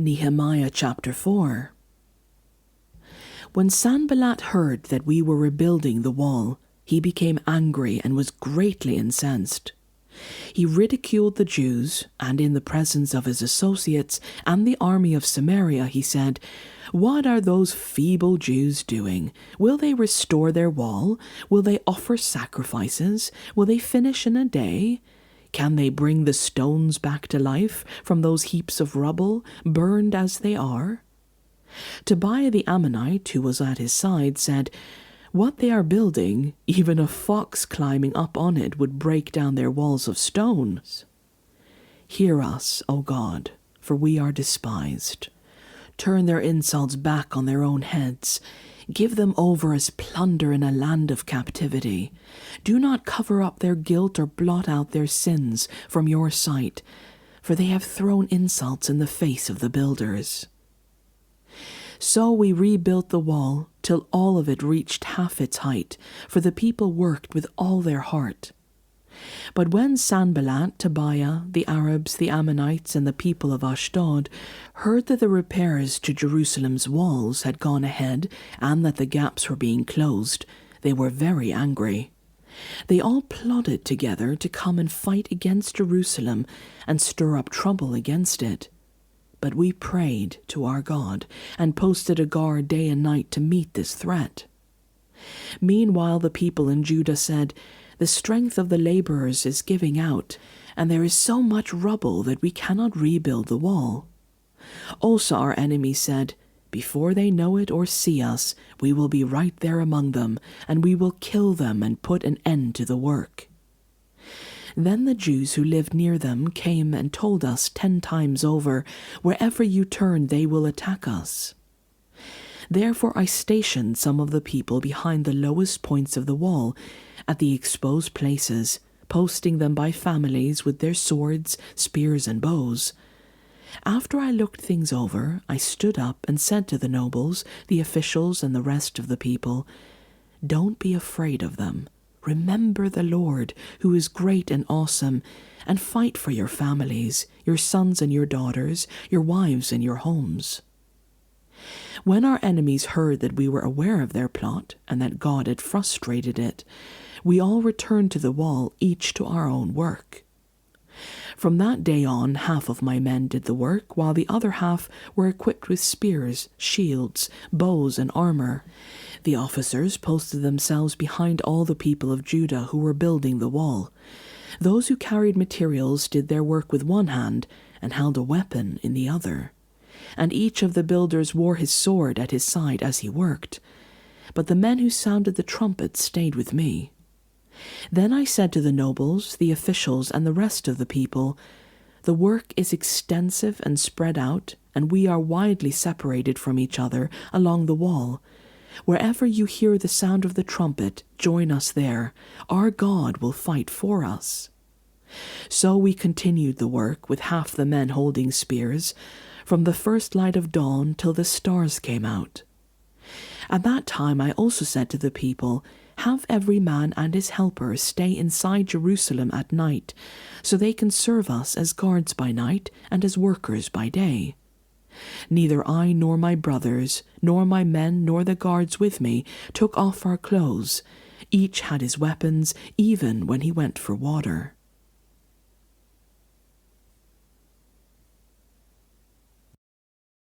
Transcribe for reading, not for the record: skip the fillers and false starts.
Nehemiah chapter 4. When Sanballat heard that we were rebuilding the wall, he became angry and was greatly incensed. He ridiculed the Jews, and in the presence of his associates and the army of Samaria, he said, "What are those feeble Jews doing? Will they restore their wall? Will they offer sacrifices? Will they finish in a day? Can they bring the stones back to life from those heaps of rubble, burned as they are?" Tobiah the Ammonite, who was at his side, said, "What they are building, even a fox climbing up on it would break down their walls of stones." Hear us, O God, for we are despised. Turn their insults back on their own heads. Give them over as plunder in a land of captivity. Do not cover up their guilt or blot out their sins from your sight, for they have thrown insults in the face of the builders. So we rebuilt the wall till all of it reached half its height, for the people worked with all their heart. But when Sanballat, Tobiah, the Arabs, the Ammonites, and the people of Ashdod heard that the repairs to Jerusalem's walls had gone ahead and that the gaps were being closed, they were very angry. They all plotted together to come and fight against Jerusalem and stir up trouble against it. But we prayed to our God and posted a guard day and night to meet this threat. Meanwhile the people in Judah said, "The strength of the laborers is giving out, and there is so much rubble that we cannot rebuild the wall." Also our enemies said, "Before they know it or see us, we will be right there among them, and we will kill them and put an end to the work." Then the Jews who lived near them came and told us 10 times over, "Wherever you turn, they will attack us." Therefore I stationed some of the people behind the lowest points of the wall, at the exposed places, posting them by families with their swords, spears, and bows. After I looked things over, I stood up and said to the nobles, the officials, and the rest of the people, "Don't be afraid of them. Remember the Lord, who is great and awesome, and fight for your families, your sons and your daughters, your wives and your homes." When our enemies heard that we were aware of their plot and that God had frustrated it, we all returned to the wall, each to our own work. From that day on, half of my men did the work, while the other half were equipped with spears, shields, bows, and armor. The officers posted themselves behind all the people of Judah who were building the wall. Those who carried materials did their work with one hand and held a weapon in the other. And each of the builders wore his sword at his side as he worked. But the men who sounded the trumpet stayed with me. Then I said to the nobles, the officials, and the rest of the people, "The work is extensive and spread out, and we are widely separated from each other along the wall. Wherever you hear the sound of the trumpet, join us there. Our God will fight for us." So we continued the work, with half the men holding spears, from the first light of dawn till the stars came out. At that time I also said to the people, "Have every man and his helper stay inside Jerusalem at night, so they can serve us as guards by night and as workers by day." Neither I nor my brothers, nor my men, nor the guards with me took off our clothes. Each had his weapons, even when he went for water.